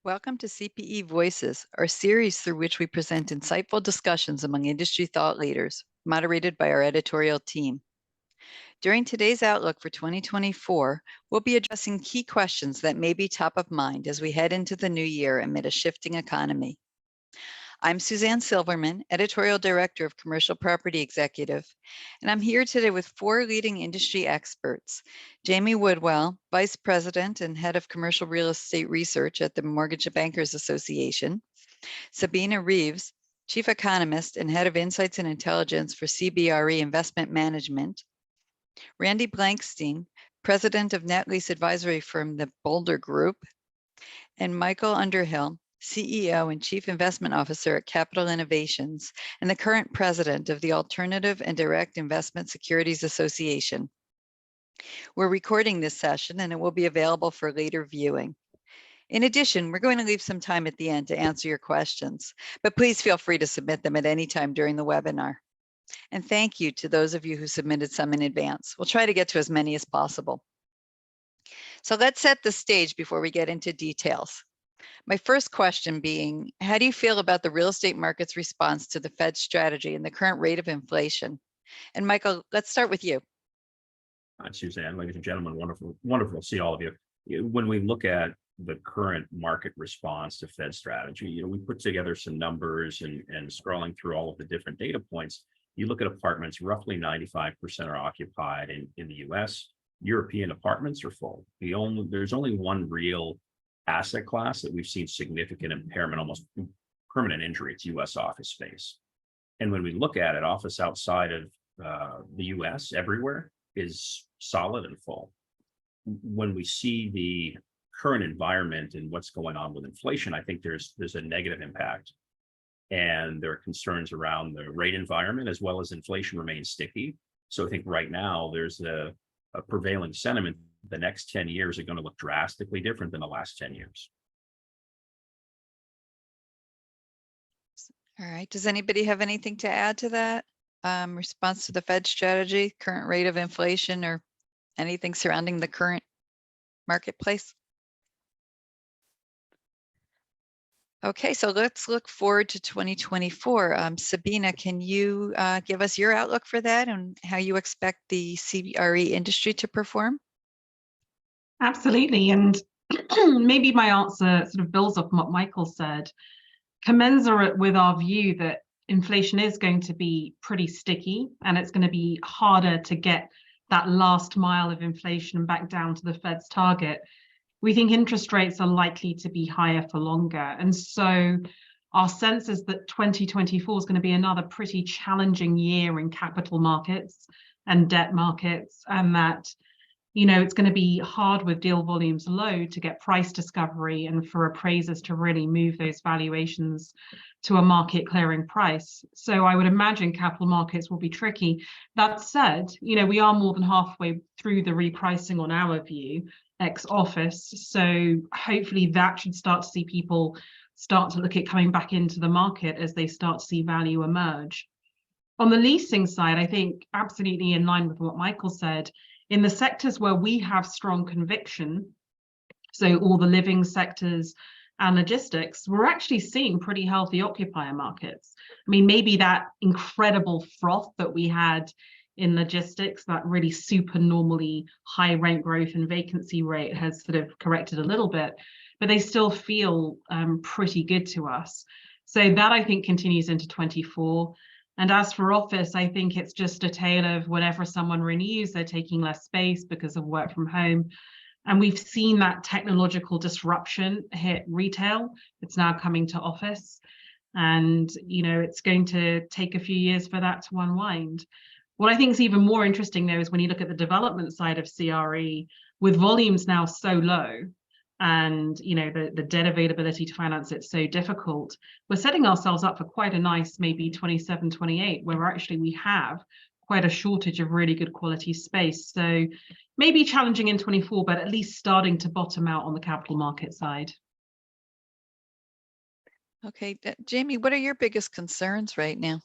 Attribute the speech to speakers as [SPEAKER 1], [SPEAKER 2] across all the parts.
[SPEAKER 1] Welcome to CPE Voices, our series through which we present insightful discussions among industry thought leaders, moderated by our editorial team. During today's outlook for 2024, we'll be addressing key questions that may be top of mind as we head into the new year amid a shifting economy. I'm Suzanne Silverman, Editorial Director of Commercial Property Executive, and I'm here today with four leading industry experts. Jamie Woodwell, Vice President and Head of Commercial Real Estate Research at the Mortgage Bankers Association. Sabina Reeves, Chief Economist and Head of Insights and Intelligence for CBRE Investment Management. Randy Blankstein, President of Net Lease Advisory Firm, the Boulder Group. And Michael Underhill, CEO and Chief Investment Officer at Capital Innovations and the current president of the Alternative and Direct Investment Securities Association. We're recording this session and it will be available for later viewing. In addition, we're going to leave some time at the end to answer your questions, but please feel free to submit them at any time during the webinar. And thank you to those of you who submitted some in advance. We'll try to get to as many as possible. So let's set the stage before we get into details. My first question being, how do you feel about the real estate market's response to the Fed's strategy and the current rate of inflation? And Michael, let's start with you.
[SPEAKER 2] Hi, Suzanne, ladies and gentlemen, wonderful to see all of you. When we look at the current market response to Fed strategy, we put together some numbers and scrolling through all of the different data points, you look at apartments, roughly 95% are occupied in the US. European apartments are full. There's only one real asset class that we've seen significant impairment, almost permanent injury. It's US office space. And when we look at it, office outside of the US everywhere is solid and full. When we see the current environment and what's going on with inflation, I think there's a negative impact. And there are concerns around the rate environment as well as inflation remains sticky. So I think right now there's a prevailing sentiment. The next 10 years are going to look drastically different than the last 10 years.
[SPEAKER 1] All right. Does anybody have anything to add to that? Response to the Fed strategy, current rate of inflation, or anything surrounding the current marketplace? Okay, so let's look forward to 2024. Sabina, can you give us your outlook for that and how you expect the CRE industry to perform?
[SPEAKER 3] Absolutely. And maybe my answer sort of builds off what Michael said, commensurate with our view that inflation is going to be pretty sticky and it's going to be harder to get that last mile of inflation back down to the Fed's target. We think interest rates are likely to be higher for longer. And so our sense is that 2024 is going to be another pretty challenging year in capital markets and debt markets, and that it's going to be hard with deal volumes low to get price discovery and for appraisers to really move those valuations to a market clearing price. So I would imagine capital markets will be tricky. That said, we are more than halfway through the repricing on our view, ex-office. So hopefully that should start to see people start to look at coming back into the market as they start to see value emerge. On the leasing side, I think absolutely in line with what Michael said, in the sectors where we have strong conviction, so all the living sectors and logistics, we're actually seeing pretty healthy occupier markets. I mean, maybe that incredible froth that we had in logistics, that really super normally high rent growth and vacancy rate has sort of corrected a little bit, but they still feel pretty good to us. So that I think continues into 24. And as for office, I think it's just a tale of whenever someone renews, they're taking less space because of work from home. And we've seen that technological disruption hit retail. It's now coming to office. And, it's going to take a few years for that to unwind. What I think is even more interesting, though, is when you look at the development side of CRE, with volumes now so low, and the debt availability to finance it so difficult, we're setting ourselves up for quite a nice maybe 27, 28, where we have quite a shortage of really good quality space. So maybe challenging in 24, but at least starting to bottom out on the capital market side.
[SPEAKER 1] Okay, Jamie, what are your biggest concerns right now?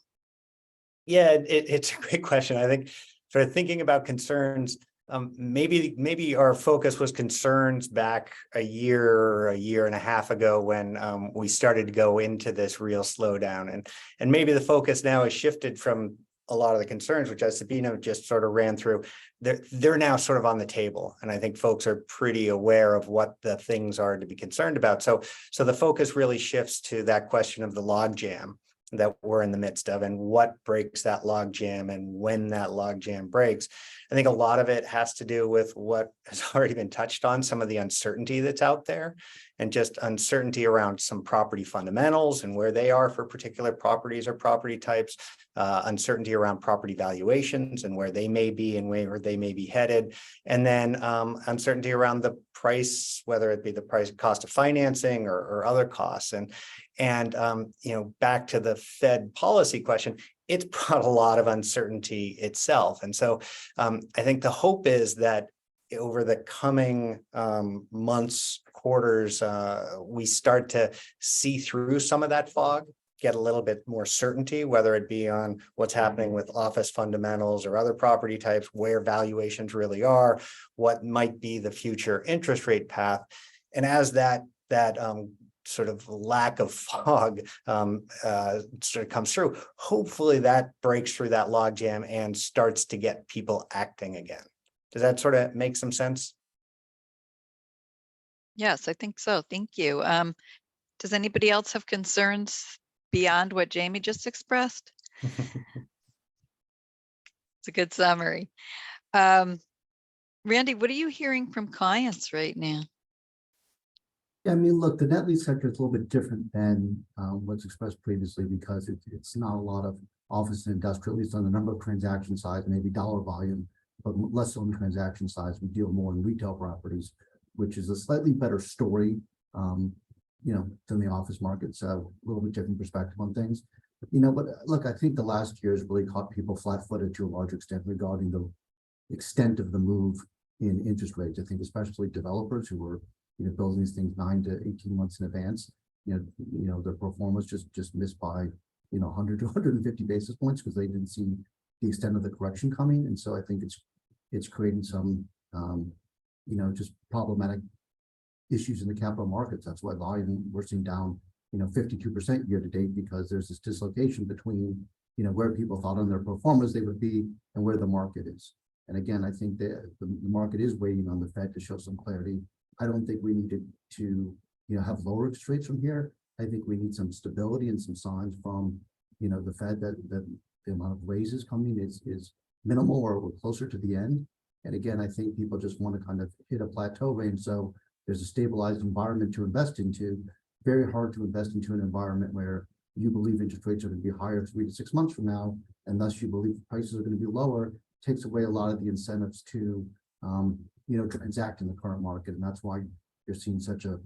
[SPEAKER 4] Yeah, it's a great question. I think for thinking about concerns, maybe our focus was concerns back a year and a half ago when we started to go into this real slowdown, and maybe the focus now has shifted from a lot of the concerns, which as Sabina just sort of ran through, they're now sort of on the table, and I think folks are pretty aware of what the things are to be concerned about. So the focus really shifts to that question of the logjam that we're in the midst of, and what breaks that logjam, and when that logjam breaks. I think a lot of it has to do with what has already been touched on, some of the uncertainty that's out there, and just uncertainty around some property fundamentals and where they are for particular properties or property types, uncertainty around property valuations and where they may be and where they may be headed, and then uncertainty around the price, whether it be the price cost of financing or other costs. And back to the Fed policy question, it's brought a lot of uncertainty itself. And so I think the hope is that over the coming months, quarters, we start to see through some of that fog, get a little bit more certainty, whether it be on what's happening with office fundamentals or other property types, where valuations really are, what might be the future interest rate path. And as that sort of lack of fog sort of comes through, hopefully that breaks through that logjam and starts to get people acting again. Does that sort of make some sense?
[SPEAKER 1] Yes, I think so. Thank you. Does anybody else have concerns beyond what Jamie just expressed? It's a good summary. Randy, what are you hearing from clients right now?
[SPEAKER 5] Yeah, I mean, look, the net lease sector is a little bit different than what's expressed previously, because it's not a lot of office and industrial, at least on the number of transaction size, maybe dollar volume, but less on transaction size. We deal more in retail properties, which is a slightly better story, than the office market. So a little bit different perspective on things, but look, I think the last year has really caught people flat-footed to a large extent regarding the extent of the move in interest rates. I think especially developers who were, building these things 9 to 18 months in advance, their performance just missed by, 100 to 150 basis points because they didn't see the extent of the correction coming. And so I think it's creating some, just problematic issues in the capital markets. That's why volume we're seeing down, 52% year to date, because there's this dislocation between, where people thought on their performance they would be and where the market is. And again, I think that the market is waiting on the Fed to show some clarity. I don't think we need to have lower interest rates from here. I think we need some stability and some signs from, the Fed that the amount of raises coming is minimal, or we're closer to the end. And again, I think people just want to kind of hit a plateau range. So there's a stabilized environment to invest into. Very hard to invest into an environment where you believe interest rates are going to be higher 3 to 6 months from now, and thus you believe prices are going to be lower. Takes away a lot of the incentives to transact in the current market. And that's why you're seeing such a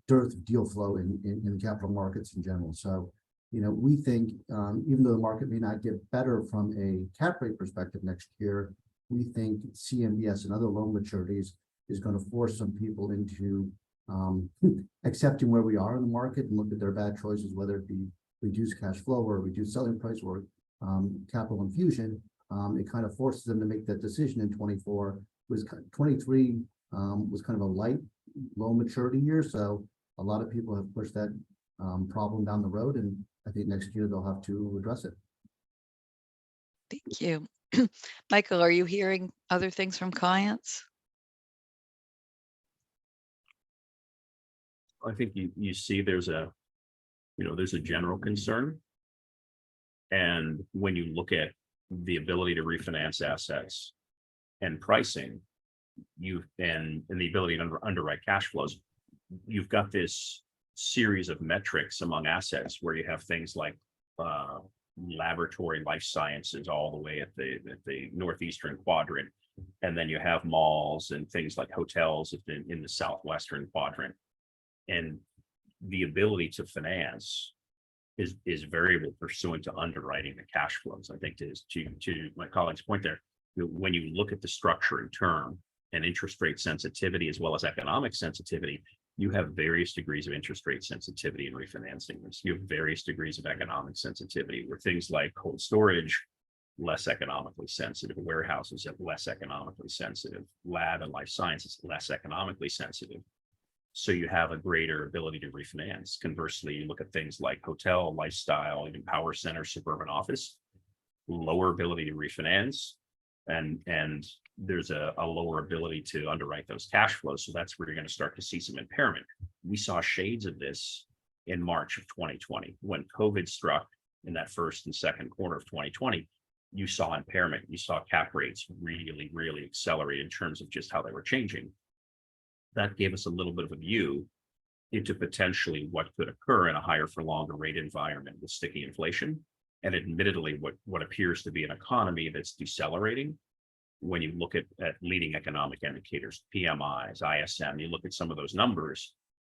[SPEAKER 5] dearth of deal flow in the capital markets in general. So we think even though the market may not get better from a cap rate perspective next year, we think CMBS and other loan maturities is going to force some people into accepting where we are in the market and look at their bad choices, whether it be reduced cash flow or reduced selling price or capital infusion. It kind of forces them to make that decision in 24. 23 was kind of a light, low maturity year. So a lot of people have pushed that problem down the road. And I think next year they'll have to address it.
[SPEAKER 1] Thank you. Michael, are you hearing other things from clients?
[SPEAKER 2] I think you see there's a general concern. And when you look at the ability to refinance assets and pricing, and the ability to underwrite cash flows, you've got this series of metrics among assets where you have things like laboratory life sciences all the way at the northeastern quadrant, and then you have malls and things like hotels in the southwestern quadrant. And the ability to finance is variable pursuant to underwriting the cash flows. I think to my colleague's point there, when you look at the structure and term and interest rate sensitivity as well as economic sensitivity, you have various degrees of interest rate sensitivity in refinancing this. You have various degrees of economic sensitivity where things like cold storage less economically sensitive, warehouses are less economically sensitive, lab and life sciences less economically sensitive. So you have a greater ability to refinance. Conversely, you look at things like hotel, lifestyle, even power center, suburban office, lower ability to refinance, and there's a lower ability to underwrite those cash flows. So that's where you're going to start to see some impairment. We saw shades of this in March of 2020 when COVID struck in that first and second quarter of 2020. You saw impairment, you saw cap rates really, really accelerate in terms of just how they were changing. That gave us a little bit of a view into potentially what could occur in a higher for longer rate environment with sticky inflation. And admittedly, what appears to be an economy that's decelerating. When you look at leading economic indicators, PMIs, ISM, you look at some of those numbers,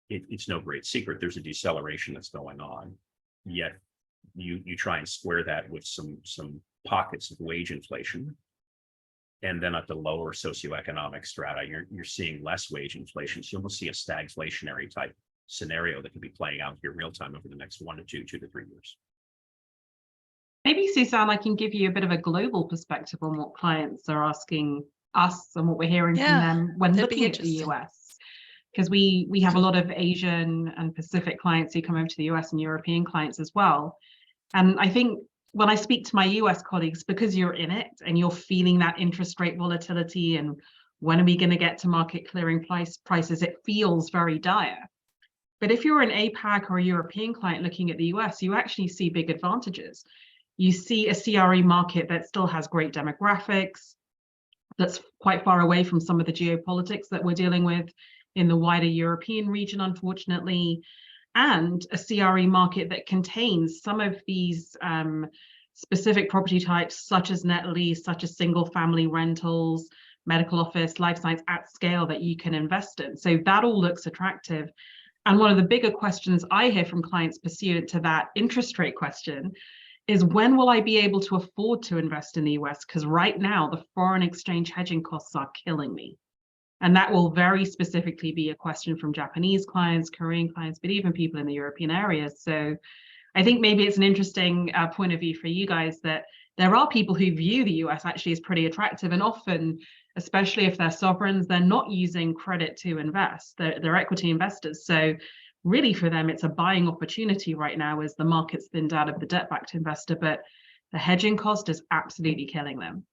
[SPEAKER 2] it's no great secret there's a deceleration that's going on. Yet you try and square that with some pockets of wage inflation. And then at the lower socioeconomic strata, you're seeing less wage inflation. So you almost see a stagflationary type scenario that could be playing out here real time over the next 1 to 2 to 3 years.
[SPEAKER 3] Maybe, Suzanne, I can give you a bit of a global perspective on what clients are asking us and what we're hearing from them when looking at the US. Because we have a lot of Asian and Pacific clients who come over to the US and European clients as well. And I think when I speak to my US colleagues, because you're in it and you're feeling that interest rate volatility and when are we going to get to market clearing prices, it feels very dire. But if you're an APAC or a European client looking at the US, you actually see big advantages. You see a CRE market that still has great demographics, that's quite far away from some of the geopolitics that we're dealing with in the wider European region, unfortunately, and a CRE market that contains some of these specific property types, such as net lease, such as single family rentals, medical office, life science at scale that you can invest in. So that all looks attractive. And one of the bigger questions I hear from clients pursuant to that interest rate question is, when will I be able to afford to invest in the US? Because right now, the foreign exchange hedging costs are killing me. And that will very specifically be a question from Japanese clients, Korean clients, but even people in the European areas. So I think maybe it's an interesting point of view for you guys that there are people who view the US actually as pretty attractive, and often, especially if they're sovereigns, they're not using credit to invest, they're equity investors. So really for them, it's a buying opportunity right now as the market's thinned out of the debt-backed investor, but the hedging cost is absolutely killing them.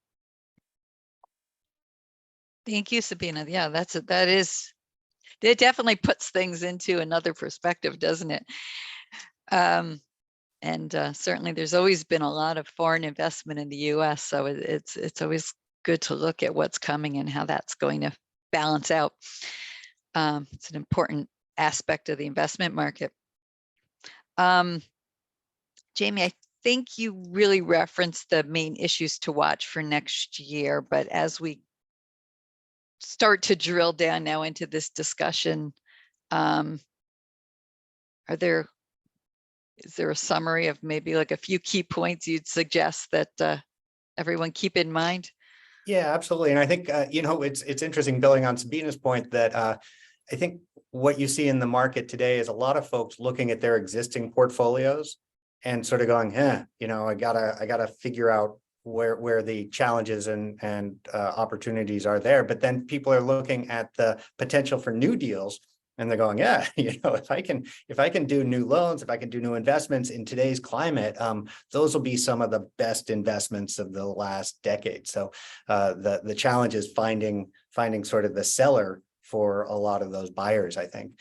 [SPEAKER 1] Thank you, Sabina. Yeah, it definitely puts things into another perspective, doesn't it? Certainly there's always been a lot of foreign investment in the US, so it's always good to look at what's coming and how that's going to balance out. It's an important aspect of the investment market. Jamie, I think you really referenced the main issues to watch for next year, but as we start to drill down now into this discussion, is there a summary of maybe like a few key points you'd suggest that everyone keep in mind?
[SPEAKER 4] Yeah, absolutely. And I think, it's interesting, building on Sabina's point, that I think what you see in the market today is a lot of folks looking at their existing portfolios and sort of going, I gotta figure out where the challenges and opportunities are there. But then people are looking at the potential for new deals, and they're going, if I can do new loans, if I can do new investments in today's climate, those will be some of the best investments of the last decade. So the challenge is finding sort of the seller for a lot of those buyers, I think.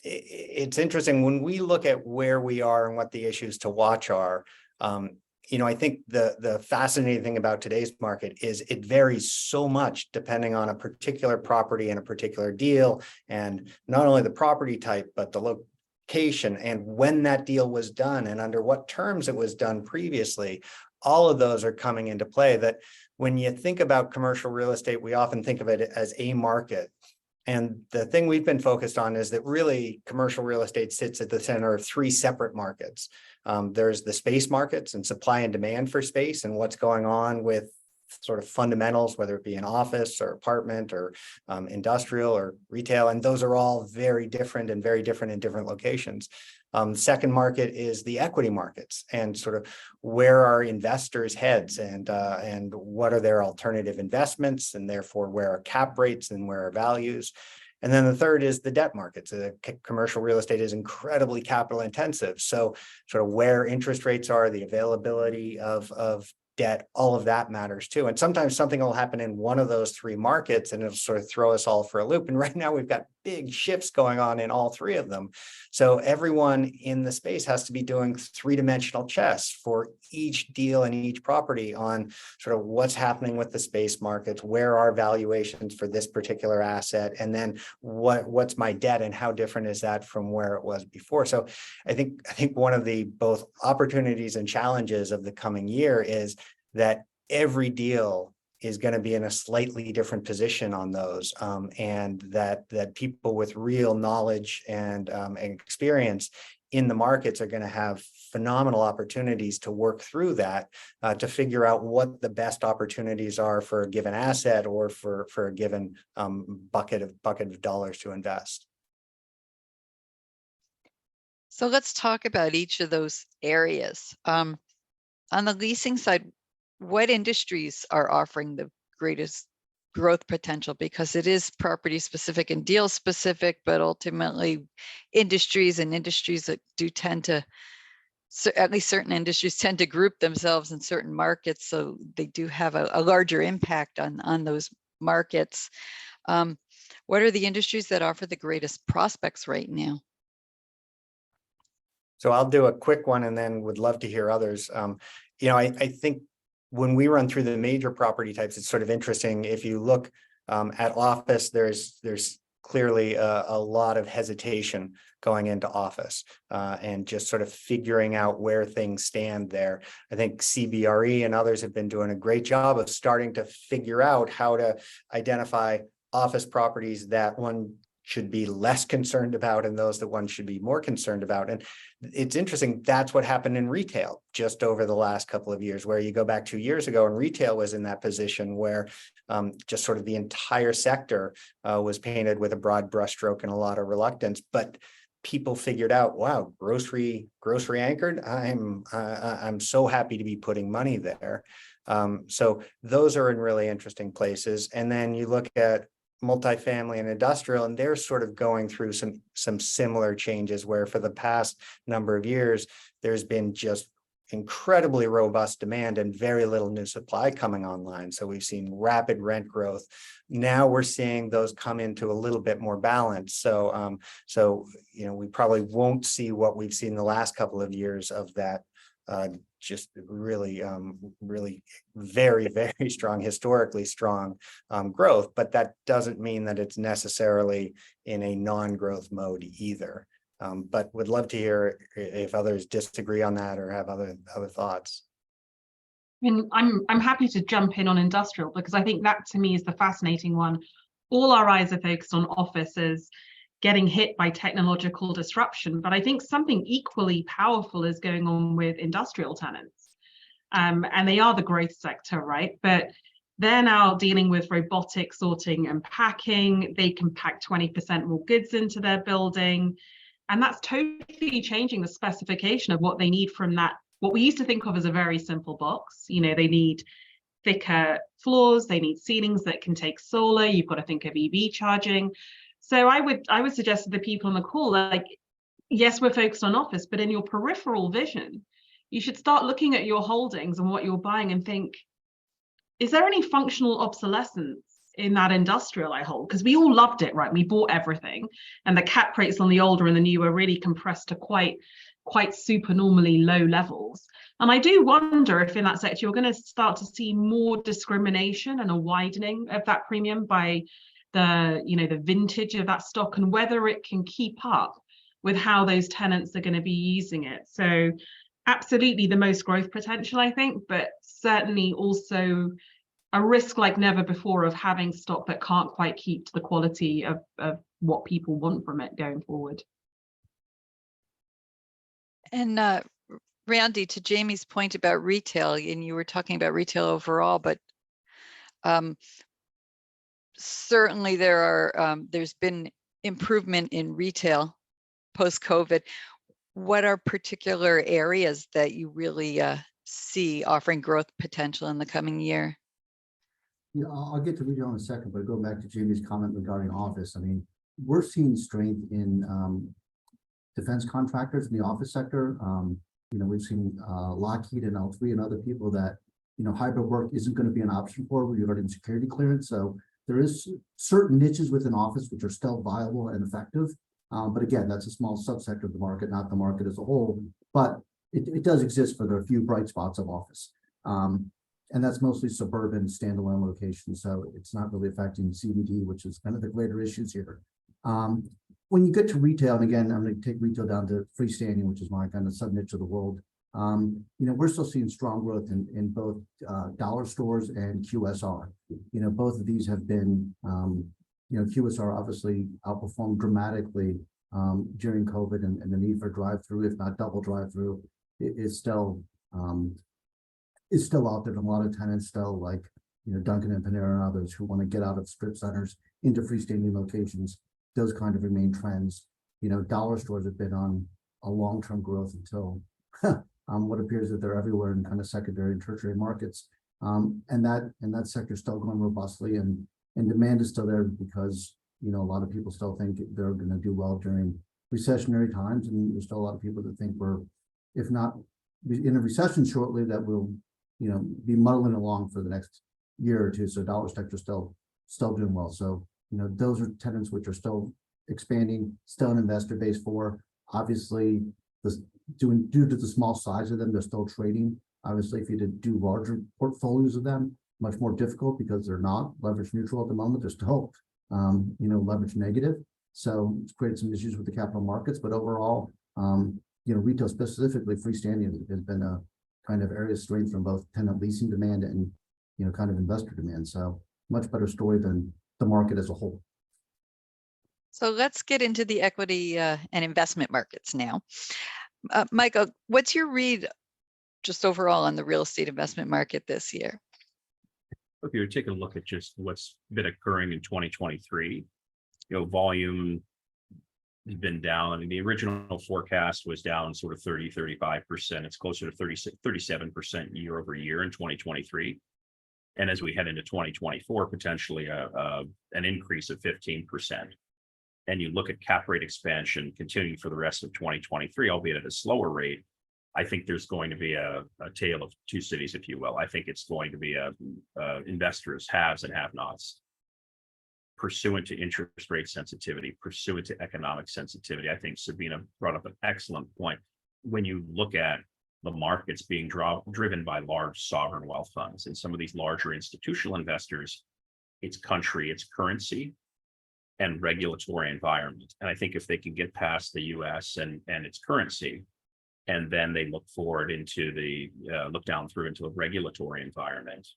[SPEAKER 4] It's interesting when we look at where we are and what the issues to watch are. I think the fascinating thing about today's market is it varies so much depending on a particular property and a particular deal, and not only the property type, but the location and when that deal was done and under what terms it was done previously. All of those are coming into play. That when you think about commercial real estate, we often think of it as a market. And the thing we've been focused on is that really commercial real estate sits at the center of 3 separate markets. There's the space markets and supply and demand for space and what's going on with sort of fundamentals, whether it be an office or apartment or industrial or retail. And those are all very different in different locations. Second market is the equity markets, and sort of where are investors' heads, and what are their alternative investments, and therefore where are cap rates and where are values. And then the third is the debt markets. Commercial real estate is incredibly capital intensive. So sort of where interest rates are, the availability of debt, all of that matters too. And sometimes something will happen in one of those three markets and it'll sort of throw us all for a loop. And right now we've got big shifts going on in all three of them. So everyone in the space has to be doing three-dimensional chess for each deal and each property on sort of what's happening with the space markets, where are valuations for this particular asset, and then what's my debt and how different is that from where it was before. So I think one of the both opportunities and challenges of the coming year is that every deal is going to be in a slightly different position on those, and that people with real knowledge and experience in the markets are going to have phenomenal opportunities to work through that, to figure out what the best opportunities are for a given asset or for a given bucket of dollars to invest.
[SPEAKER 1] So let's talk about each of those areas. On the leasing side, what industries are offering the greatest growth potential? Because it is property specific and deal specific, but ultimately industries that do tend to, so at least certain industries tend to group themselves in certain markets, so they do have a larger impact on those markets. What are the industries that offer the greatest prospects right now?
[SPEAKER 4] So I'll do a quick one and then would love to hear others. I think when we run through the major property types, it's sort of interesting. If you look at office, there's clearly a lot of hesitation going into office, and just sort of figuring out where things stand there. I think CBRE and others have been doing a great job of starting to figure out how to identify office properties that one should be less concerned about and those that one should be more concerned about. And it's interesting, that's what happened in retail just over the last couple of years, where you go back 2 years ago and retail was in that position where just sort of the entire sector was painted with a broad brushstroke and a lot of reluctance. But people figured out, wow, grocery anchored, I'm so happy to be putting money there. So those are in really interesting places. And then you look at multifamily and industrial, and they're sort of going through some similar changes, where for the past number of years, there's been just incredibly robust demand and very little new supply coming online. So we've seen rapid rent growth. Now we're seeing those come into a little bit more balance. So we probably won't see what we've seen the last couple of years of that just really very, very strong, historically strong growth. But that doesn't mean that it's necessarily in a non-growth mode either. But would love to hear if others disagree on that or have other thoughts.
[SPEAKER 3] I mean, I'm happy to jump in on industrial, because I think that to me is the fascinating one. All our eyes are focused on offices getting hit by technological disruption, but I think something equally powerful is going on with industrial tenants. And they are the growth sector, right? But they're now dealing with robotic sorting and packing. They can pack 20% more goods into their building. And that's totally changing the specification of what they need from that, what we used to think of as a very simple box. They need thicker floors, they need ceilings that can take solar, you've got to think of EV charging. So I would suggest to the people on the call, like, yes, we're focused on office, but in your peripheral vision, you should start looking at your holdings and what you're buying and think, is there any functional obsolescence in that industrial I hold? Because we all loved it, right? We bought everything, and the cap rates on the older and the new are really compressed to quite supernormally low levels. And I do wonder if in that sector, you're going to start to see more discrimination and a widening of that premium by the vintage of that stock, and whether it can keep up with how those tenants are going to be using it. So absolutely the most growth potential, I think, but certainly also a risk like never before of having stock that can't quite keep to the quality of what people want from it going forward.
[SPEAKER 1] And Randy, to Jamie's point about retail, and you were talking about retail overall, but certainly there's been improvement in retail post-COVID. what are particular areas that you really see offering growth potential in the coming year?
[SPEAKER 5] Yeah, I'll get to retail in a second, but going back to Jamie's comment regarding office, I mean, we're seeing strength in defense contractors in the office sector. We've seen Lockheed and L3 and other people that, hybrid work isn't going to be an option for regarding security clearance. So there is certain niches within office which are still viable and effective. But again, that's a small subsector of the market, not the market as a whole. But it does exist for the few bright spots of office. And that's mostly suburban standalone locations. So it's not really affecting CBD, which is kind of the greater issues here. When you get to retail, and again, I'm going to take retail down to freestanding, which is my kind of sub niche of the world. We're still seeing strong growth in both dollar stores and QSR. Both of these have been, QSR obviously outperformed dramatically during COVID, and the need for drive-through, if not double drive-through, is still out there. And a lot of tenants still, like Dunkin' and Panera and others, who want to get out of strip centers into freestanding locations. Those kind of remain trends. Dollar stores have been on a long-term growth until what appears that they're everywhere in kind of secondary and tertiary markets. And that sector is still going robustly, and demand is still there because a lot of people still think they're going to do well during recessionary times, and there's still a lot of people that think we're, if not in a recession shortly, that we'll be muddling along for the next year or two. So dollar sector still doing well. So those are tenants which are still expanding, still an investor base for. Obviously, due to the small size of them, they're still trading. Obviously, if you did do larger portfolios of them, much more difficult because they're not leverage neutral at the moment. They're still, leverage negative. So it's created some issues with the capital markets. But overall, retail, specifically freestanding, has been a kind of area of strength from both tenant leasing demand and kind of investor demand. So much better story than the market as a whole.
[SPEAKER 1] So let's get into the equity and investment markets now. Michael, what's your read just overall on the real estate investment market this year?
[SPEAKER 2] If you were taking a look at just what's been occurring in 2023, volume has been down. I mean, the original forecast was down sort of 35%. It's closer to 37% year over year in 2023. And as we head into 2024, potentially an increase of 15%. And you look at cap rate expansion continuing for the rest of 2023, albeit at a slower rate, I think there's going to be a tale of two cities, if you will. I think it's going to be investors, haves and have-nots, pursuant to interest rate sensitivity, pursuant to economic sensitivity. I think Sabina brought up an excellent point. When you look at the markets being driven by large sovereign wealth funds and some of these larger institutional investors, it's country, it's currency, and regulatory environment. And I think if they can get past the US and its currency, and then they look forward into look down through into a regulatory environment,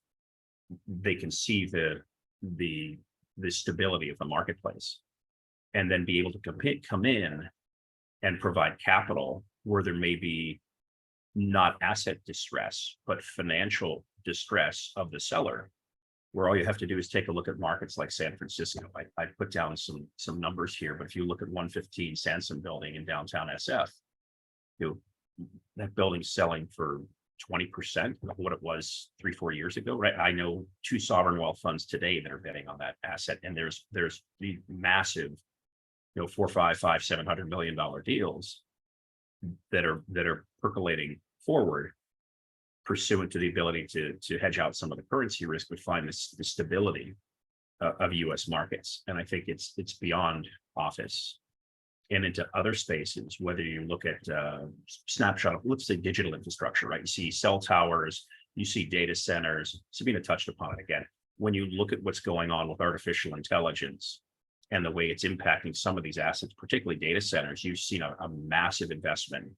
[SPEAKER 2] they can see the stability of the marketplace, and then be able to come in and provide capital where there may be not asset distress, but financial distress of the seller, where all you have to do is take a look at markets like San Francisco. I put down some numbers here, but if you look at 115 Sansom building in downtown SF, that building's selling for 20% of what it was 3-4 years ago, right? I know 2 sovereign wealth funds today that are betting on that asset, and there's the massive, $400, $500, $500, $700 million deals that are percolating forward, pursuant to the ability to hedge out some of the currency risk, but find the stability of U.S. markets. And I think it's beyond office and into other spaces, whether you look at snapshot of, let's say, digital infrastructure, right? You see cell towers, you see data centers. Sabina touched upon it again. When you look at what's going on with artificial intelligence and the way it's impacting some of these assets, particularly data centers, you've seen a massive investment,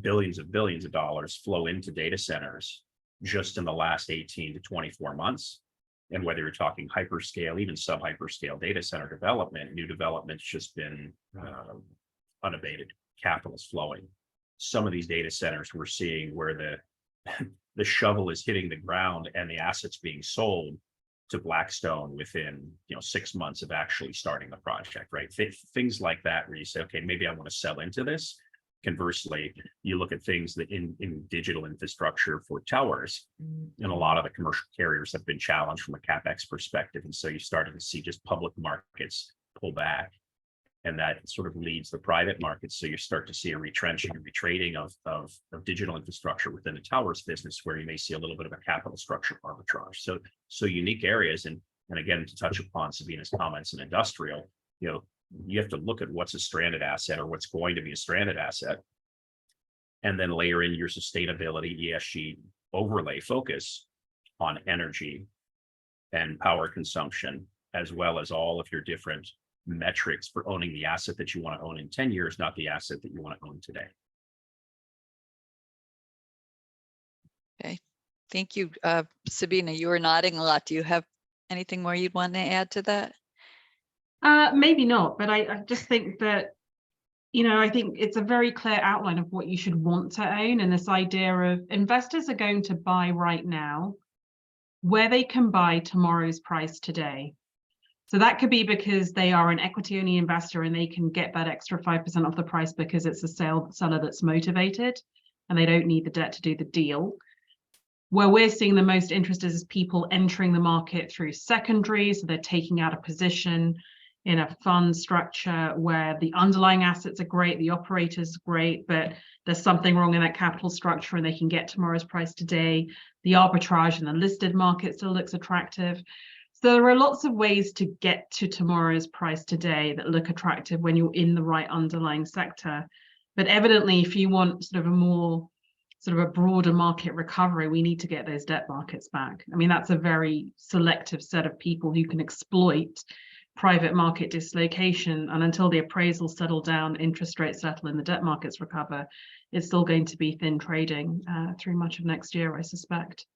[SPEAKER 2] billions of dollars flow into data centers just in the last 18 to 24 months. And whether you're talking hyperscale, even sub-hyperscale data center development, new development's just been unabated. Capital is flowing. Some of these data centers we're seeing where the shovel is hitting the ground and the assets being sold to Blackstone within 6 months of actually starting the project, right? Things like that where you say, okay, maybe I want to sell into this Conversely, you look at things that in digital infrastructure for towers, and a lot of the commercial carriers have been challenged from a CapEx perspective. And so you're starting to see just public markets pull back. And that sort of leads the private markets. So you start to see a retrenching and retrading of digital infrastructure within the towers business, where you may see a little bit of a capital structure arbitrage. So unique areas. And again, to touch upon Sabina's comments in industrial, you have to look at what's a stranded asset or what's going to be a stranded asset, and then layer in your sustainability, ESG overlay focus on energy and power consumption, as well as all of your different metrics for owning the asset that you want to own in 10 years, not the asset that you want to own today.
[SPEAKER 1] Okay, thank you. Sabina, you were nodding a lot. Do you have anything more you'd want to add to that?
[SPEAKER 3] Maybe not, but I just think that, I think it's a very clear outline of what you should want to own. And this idea of investors are going to buy right now where they can buy tomorrow's price today. So that could be because they are an equity only investor and they can get that extra 5% off the price because it's a seller that's motivated and they don't need the debt to do the deal. Where we're seeing the most interest is people entering the market through secondaries. So they're taking out a position in a fund structure where the underlying assets are great, the operator's great, but there's something wrong in that capital structure and they can get tomorrow's price today. The arbitrage in the listed market still looks attractive. So there are lots of ways to get to tomorrow's price today that look attractive when you're in the right underlying sector. But evidently, if you want sort of a broader market recovery, we need to get those debt markets back. I mean, that's a very selective set of people who can exploit private market dislocation. And until the appraisals settle down, interest rates settle and the debt markets recover, it's still going to be thin trading through much of next year, I suspect.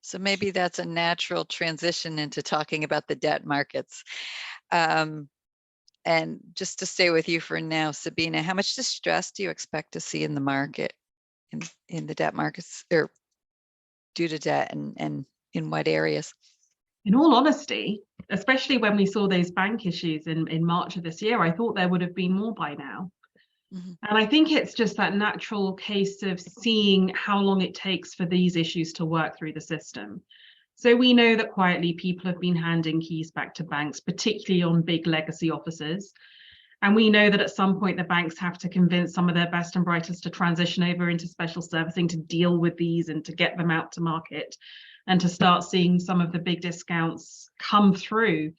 [SPEAKER 1] So maybe that's a natural transition into talking about the debt markets. And just to stay with you for now, Sabina, how much distress do you expect to see in the market, in the debt markets, or due to debt, and in what areas?
[SPEAKER 3] In all honesty, especially when we saw those bank issues in March of this year, I thought there would have been more by now. Mm-hmm. And I think it's just that natural case of seeing how long it takes for these issues to work through the system. So we know that quietly people have been handing keys back to banks, particularly on big legacy offices. And we know that at some point the banks have to convince some of their best and brightest to transition over into special servicing to deal with these and to get them out to market and to start seeing some of the big discounts come through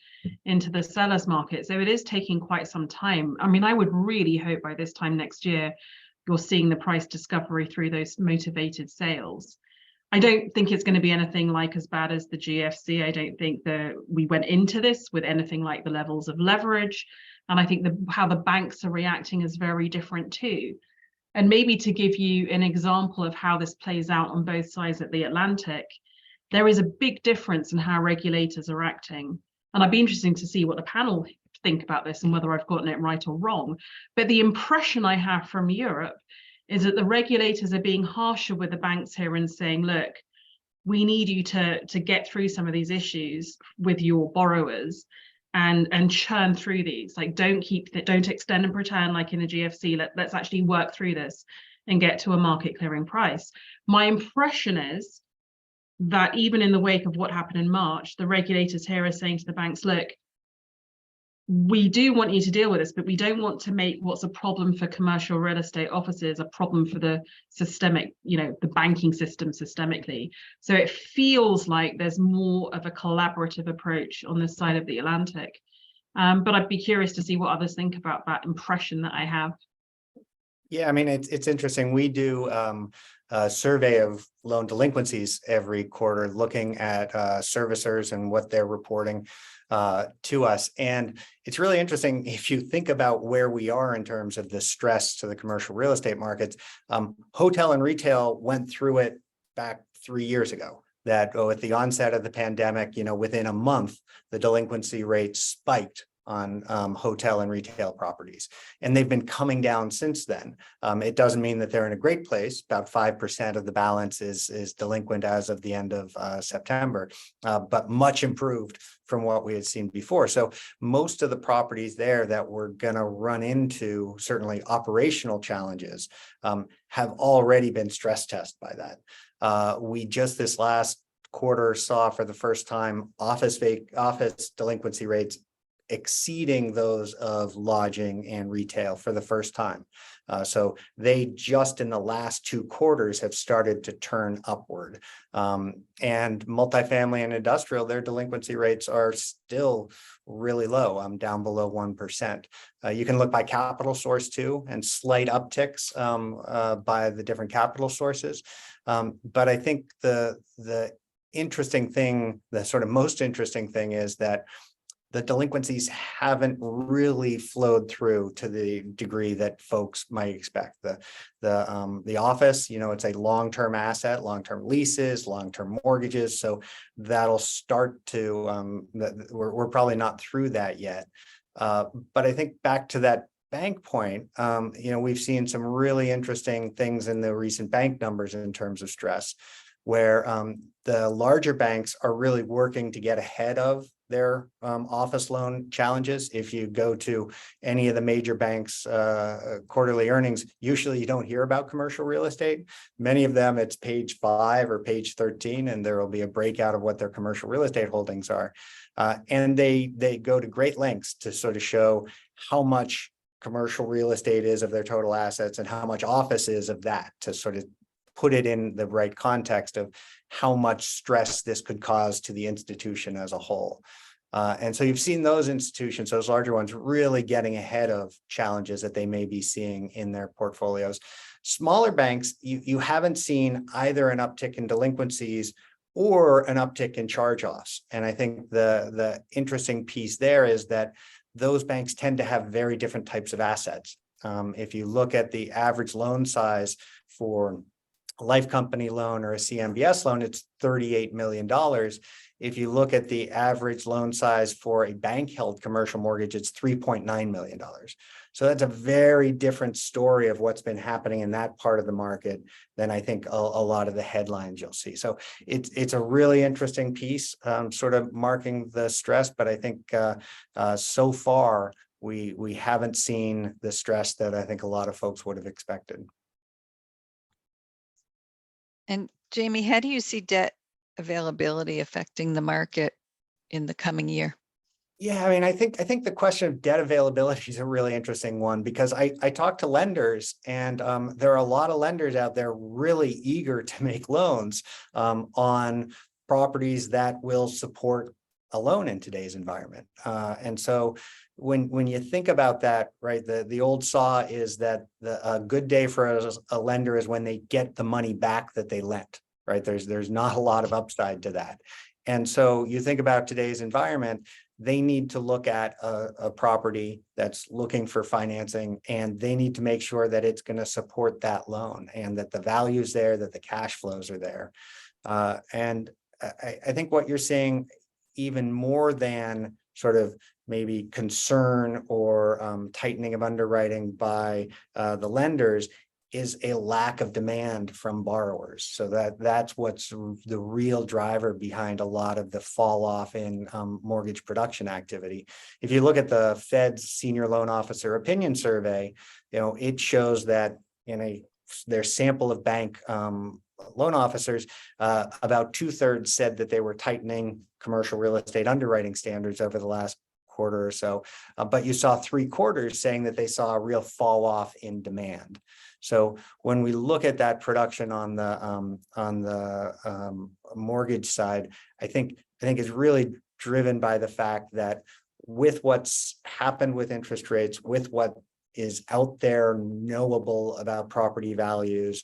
[SPEAKER 3] into the sellers market. So it is taking quite some time. I mean, I would really hope by this time next year, you're seeing the price discovery through those motivated sales. I don't think it's going to be anything like as bad as the GFC. I don't think that we went into this with anything like the levels of leverage. And I think how the banks are reacting is very different too. And maybe to give you an example of how this plays out on both sides of the Atlantic, there is a big difference in how regulators are acting. And I'd be interested to see what the panel think about this and whether I've gotten it right or wrong. But the impression I have from Europe is that the regulators are being harsher with the banks here and saying, look, we need you to get through some of these issues with your borrowers and churn through these. Like, don't extend and pretend like in the GFC. Let's actually work through this and get to a market clearing price. My impression is that even in the wake of what happened in March, the regulators here are saying to the banks, look, we do want you to deal with this, but we don't want to make what's a problem for commercial real estate offices a problem for the systemic, the banking system systemically. So it feels like there's more of a collaborative approach on this side of the Atlantic. But I'd be curious to see what others think about that impression that I have.
[SPEAKER 4] Yeah, I mean, it's interesting. We do a survey of loan delinquencies every quarter, looking at servicers and what they're reporting to us. And it's really interesting if you think about where we are in terms of the stress to the commercial real estate markets. Hotel and retail went through it back 3 years ago. That at the onset of the pandemic, within a month, the delinquency rate spiked on hotel and retail properties. And they've been coming down since then. It doesn't mean that they're in a great place. About 5% of the balance is delinquent as of the end of September, but much improved from what we had seen before. So most of the properties there that we're going to run into certainly operational challenges have already been stress tested by that. We just this last quarter saw for the first time office delinquency rates exceeding those of lodging and retail for the first time. So they just in the last 2 quarters have started to turn upward. And multifamily and industrial, their delinquency rates are still really low, down below 1%. You can look by capital source too, and slight upticks by the different capital sources. But I think the interesting thing, the sort of most interesting thing is that the delinquencies haven't really flowed through to the degree that folks might expect. The office, it's a long-term asset, long-term leases, long-term mortgages. So that'll start to, we're probably not through that yet. But I think back to that bank point, we've seen some really interesting things in the recent bank numbers in terms of stress, where the larger banks are really working to get ahead of their office loan challenges. If you go to any of the major banks' quarterly earnings, usually you don't hear about commercial real estate. Many of them, it's page 5 or page 13, and there will be a breakout of what their commercial real estate holdings are. And they go to great lengths to sort of show how much commercial real estate is of their total assets and how much office is of that, to sort of put it in the right context of how much stress this could cause to the institution as a whole. And so you've seen those institutions, those larger ones, really getting ahead of challenges that they may be seeing in their portfolios. Smaller banks, you haven't seen either an uptick in delinquencies or an uptick in charge-offs. And I think the interesting piece there is that those banks tend to have very different types of assets. If you look at the average loan size for a life company loan or a CMBS loan, it's $38 million. If you look at the average loan size for a bank-held commercial mortgage, it's $3.9 million. So that's a very different story of what's been happening in that part of the market than I think a lot of the headlines you'll see. So it's a really interesting piece, sort of marking the stress, but I think so far we haven't seen the stress that I think a lot of folks would have expected.
[SPEAKER 1] And Jamie, how do you see debt availability affecting the market in the coming year?
[SPEAKER 4] Yeah, I mean, I think the question of debt availability is a really interesting one, because I talk to lenders, and there are a lot of lenders out there really eager to make loans on properties that will support a loan in today's environment. And so when you think about that, right, the old saw is that a good day for a lender is when they get the money back that they lent, right? There's not a lot of upside to that. And so you think about today's environment, they need to look at a property that's looking for financing, and they need to make sure that it's going to support that loan and that the value's there, that the cash flows are there. And I think what you're seeing, even more than sort of maybe concern or tightening of underwriting by the lenders, is a lack of demand from borrowers. So that's what's the real driver behind a lot of the fall off in mortgage production activity. If you look at the Fed's Senior Loan Officer Opinion Survey, it shows that in their sample of bank loan officers, about 2/3 said that they were tightening commercial real estate underwriting standards over the last quarter or so, but you saw 3/4 saying that they saw a real fall off in demand. So when we look at that production on the mortgage side, I think it's really driven by the fact that with what's happened with interest rates, with what is out there knowable about property values,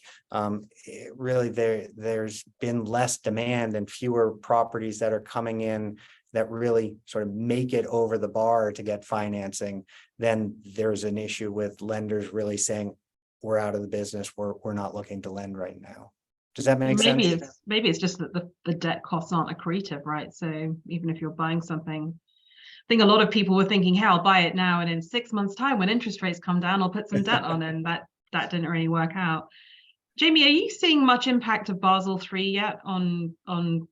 [SPEAKER 4] really there's been less demand and fewer properties that are coming in that really sort of make it over the bar to get financing. Then there's an issue with lenders really saying, we're out of the business, we're not looking to lend right now. Does that make sense?
[SPEAKER 3] Maybe it's just that the debt costs aren't accretive, right? So even if you're buying something think a lot of people were thinking, hey, I'll buy it now, and in 6 months' time, when interest rates come down, I'll put some debt on, and that didn't really work out. Jamie, are you seeing much impact of Basel III yet on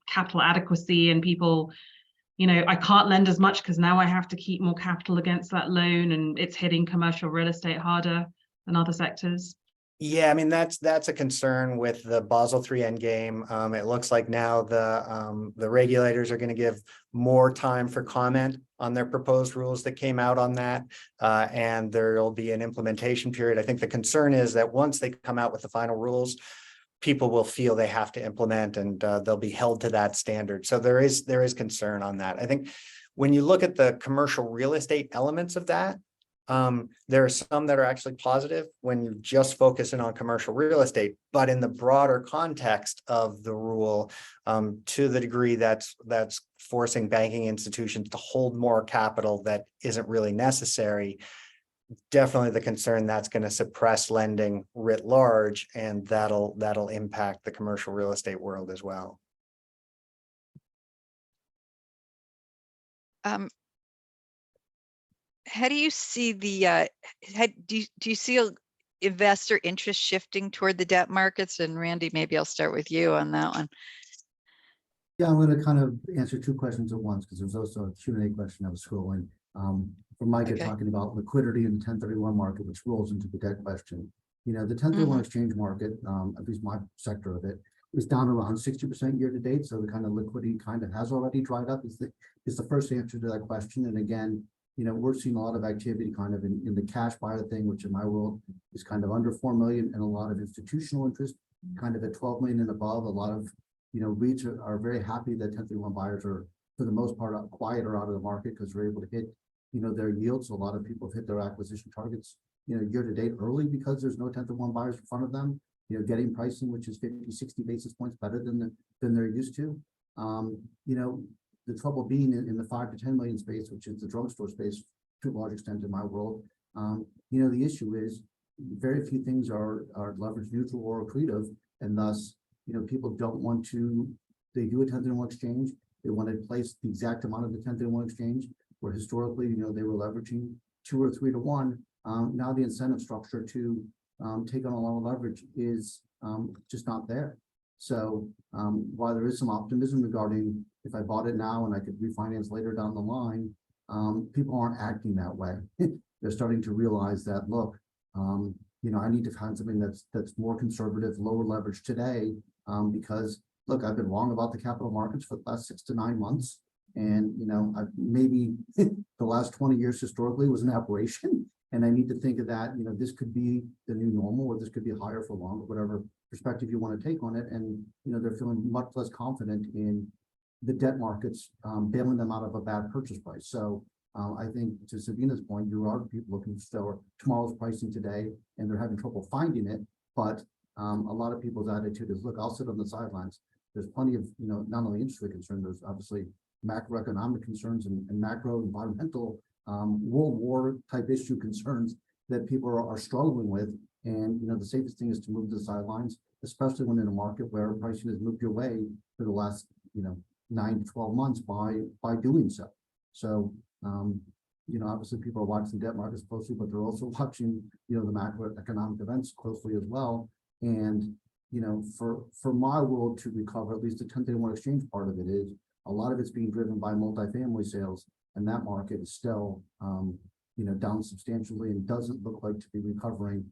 [SPEAKER 3] capital adequacy and people, I can't lend as much because now I have to keep more capital against that loan, and it's hitting commercial real estate harder than other sectors?
[SPEAKER 4] Yeah, I mean, that's a concern with the Basel III endgame. It looks like now the regulators are going to give more time for comment on their proposed rules that came out on that, and there will be an implementation period. I think the concern is that once they come out with the final rules, people will feel they have to implement, and they'll be held to that standard. So there is concern on that. I think when you look at the commercial real estate elements of that, there are some that are actually positive when you're just focusing on commercial real estate, but in the broader context of the rule, to the degree that's forcing banking institutions to hold more capital that isn't really necessary, definitely the concern that's going to suppress lending writ large, and that'll impact the commercial real estate world as well.
[SPEAKER 1] How do you see do you see investor interest shifting toward the debt markets? And Randy, maybe I'll start with you on that one.
[SPEAKER 5] Yeah, I'm going to kind of answer two questions at once, because there's also a Q&A question I was scrolling. From Micah talking about liquidity in the 1031 market, which rolls into the debt question. The 1031 exchange market, at least my sector of it, is down around 60% year to date. So the kind of liquidity kind of has already dried up is the first answer to that question. And again, we're seeing a lot of activity kind of in the cash buyer thing, which in my world is kind of under 4 million, and a lot of institutional interest kind of at 12 million and above. A lot of, REITs are very happy that 1031 buyers are, for the most part, quieter out of the market because they're able to hit, their yields. So a lot of people have hit their acquisition targets, year to date early because there's no 1031 buyers in front of them, getting pricing, which is 50, 60 basis points better than they're used to. The trouble being in the 5 to 10 million space, which is the drugstore space to a large extent in my world, the issue is very few things are leverage neutral or accretive, and thus, people don't want to, they do a 1031 exchange, they want to place the exact amount of the 1031 exchange, where historically, they were leveraging 2 or 3 to 1. Now the incentive structure to take on a lot of leverage is just not there. So while there is some optimism regarding if I bought it now and I could refinance later down the line, people aren't acting that way. They're starting to realize that, look, I need to find something that's more conservative, lower leverage today, because look, I've been wrong about the capital markets for the last 6 to 9 months. And, I've maybe the last 20 years historically was an aberration. And I need to think of that, this could be the new normal, or this could be higher for longer, whatever perspective you want to take on it. And, they're feeling much less confident in the debt markets, bailing them out of a bad purchase price. So I think to Sabina's point, there are people looking for tomorrow's pricing today, and they're having trouble finding it. But a lot of people's attitude is, look, I'll sit on the sidelines. There's plenty of, not only interest rate concern, there's obviously macroeconomic concerns and macro environmental world war type issue concerns that people are struggling with. And, the safest thing is to move to the sidelines, especially when in a market where pricing has moved your way for the last, 9 to 12 months by doing so. So, obviously people are watching debt markets closely, but they're also watching, the macroeconomic events closely as well. And, for my world to recover, at least the 1031 exchange part of it is, a lot of it's being driven by multifamily sales, and that market is still, down substantially and doesn't look like to be recovering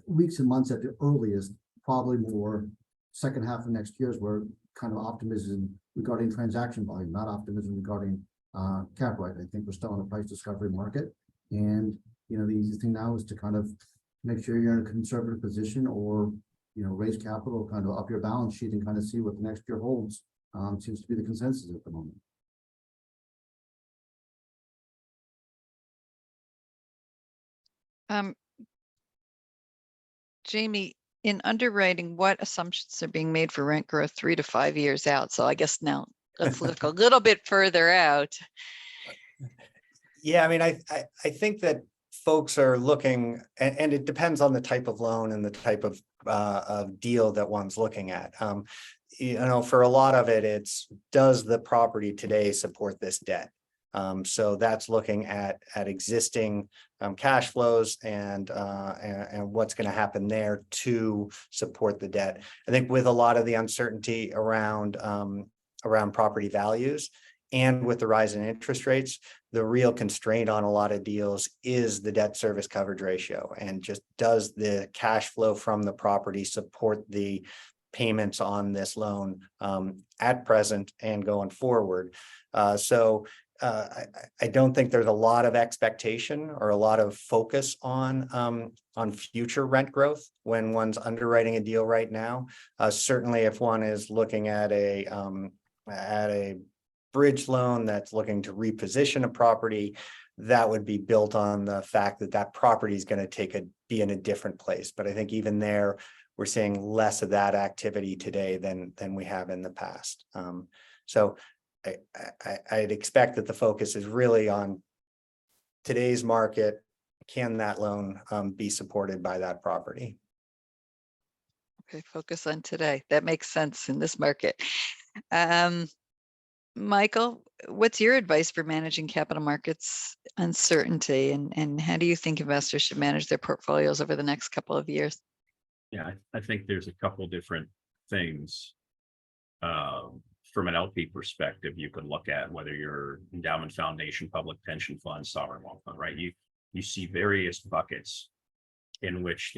[SPEAKER 5] weeks and months at the earliest, probably more second half of next year is where kind of optimism regarding transaction volume, not optimism regarding cap rate. I think we're still in a price discovery market. And, the easy thing now is to kind of make sure you're in a conservative position, or, raise capital, kind of up your balance sheet and kind of see what the next year holds. Seems to be the consensus at the moment.
[SPEAKER 1] Jamie, in underwriting, what assumptions are being made for rent growth 3 to 5 years out? So I guess now let's look a little bit further out.
[SPEAKER 4] Yeah, I mean, I think that folks are looking, and it depends on the type of loan and the type of deal that one's looking at. for a lot of it, it's, does the property today support this debt? So that's looking at existing cash flows and what's going to happen there to support the debt. I think with a lot of the uncertainty around property values and with the rise in interest rates, the real constraint on a lot of deals is the debt service coverage ratio, and just does the cash flow from the property support the payments on this loan at present and going forward. I don't think there's a lot of expectation or a lot of focus on future rent growth when one's underwriting a deal right now. Certainly, if one is looking at a bridge loan that's looking to reposition a property, that would be built on the fact that that property is going to be in a different place. But I think even there, we're seeing less of that activity today than we have in the past. So I'd expect that the focus is really on today's market. Can that loan be supported by that property?
[SPEAKER 1] Okay, focus on today. That makes sense in this market. Michael, what's your advice for managing capital markets uncertainty, and how do you think investors should manage their portfolios over the next couple of years?
[SPEAKER 2] Yeah, I think there's a couple different things. From an LP perspective, you can look at whether you're endowment foundation, public pension fund, sovereign wealth fund, right? You see various buckets in which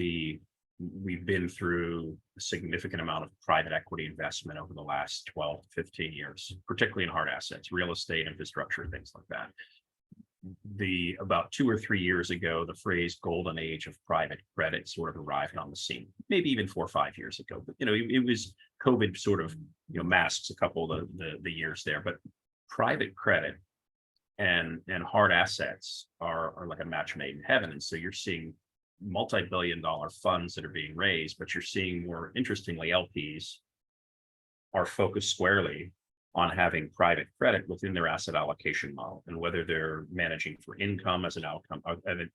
[SPEAKER 2] we've been through a significant amount of private equity investment over the last 12 to 15 years, particularly in hard assets, real estate, infrastructure, things like that. About 2 or 3 years ago, the phrase golden age of private credit sort of arrived on the scene, maybe even 4 or 5 years ago. But it was COVID sort of masks a couple of the years there. But private credit and hard assets are like a match made in heaven. And so you're seeing multi-billion-dollar funds that are being raised, but you're seeing, more interestingly, LPs are focused squarely on having private credit within their asset allocation model, and whether they're managing for income as an outcome,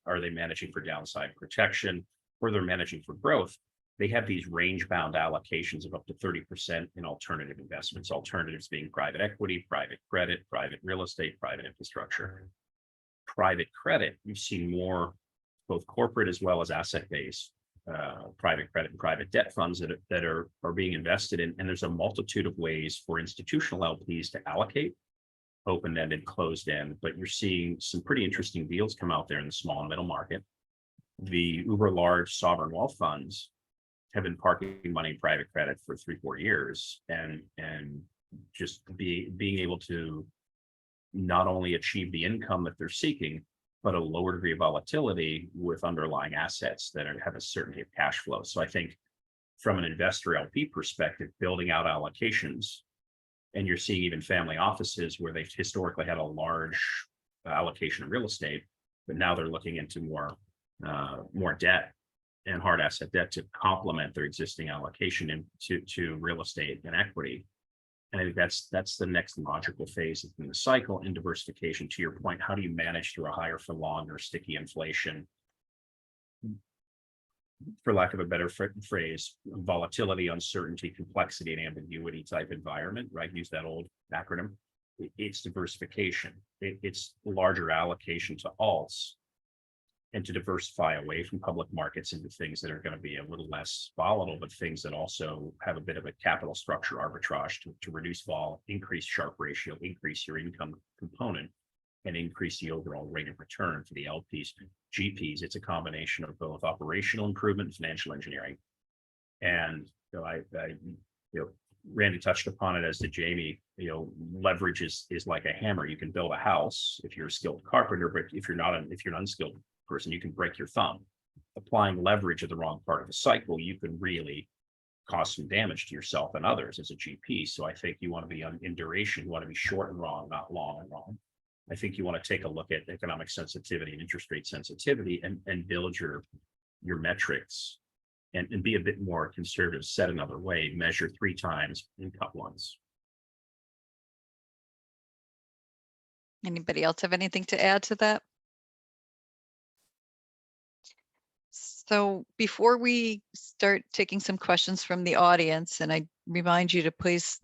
[SPEAKER 2] are they managing for downside protection, or they're managing for growth. They have these range-bound allocations of up to 30% in alternative investments, alternatives being private equity, private credit, private real estate, private infrastructure. Private credit, you've seen more, both corporate as well as asset-based private credit and private debt funds that are being invested in. And there's a multitude of ways for institutional LPs to allocate, open-ended, closed-end, but you're seeing some pretty interesting deals come out there in the small and middle market. The uber large sovereign wealth funds have been parking money in private credit for 3-4 years, and just being able to not only achieve the income that they're seeking, but a lower degree of volatility with underlying assets that have a certainty of cash flow. So I think from an investor LP perspective, building out allocations, and you're seeing even family offices where they've historically had a large allocation of real estate, but now they're looking into more debt and hard asset debt to complement their existing allocation to real estate and equity. And I think that's the next logical phase in the cycle. In diversification, to your point, how do you manage through a higher for longer sticky inflation, for lack of a better phrase, volatility, uncertainty, complexity, and ambiguity type environment, right? Use that old acronym. It's diversification. It's larger allocation to alts, and to diversify away from public markets into things that are going to be a little less volatile, but things that also have a bit of a capital structure arbitrage to reduce vol, increase Sharpe ratio, increase your income component, and increase the overall rate of return for the LPs. GPs, it's a combination of both operational improvement and financial engineering. And Randy touched upon it, as did Jamie. Leverage is like a hammer. You can build a house if you're a skilled carpenter, but if you're an unskilled person, you can break your thumb. Applying leverage at the wrong part of the cycle, you can really cause some damage to yourself and others as a GP. So I think you want to be in duration, you want to be short and wrong, not long and wrong. I think you want to take a look at economic sensitivity and interest rate sensitivity and build your metrics and be a bit more conservative. Said another way, measure 3 times and cut once.
[SPEAKER 1] Anybody else have anything to add to that? So before we start taking some questions from the audience, and I remind you to please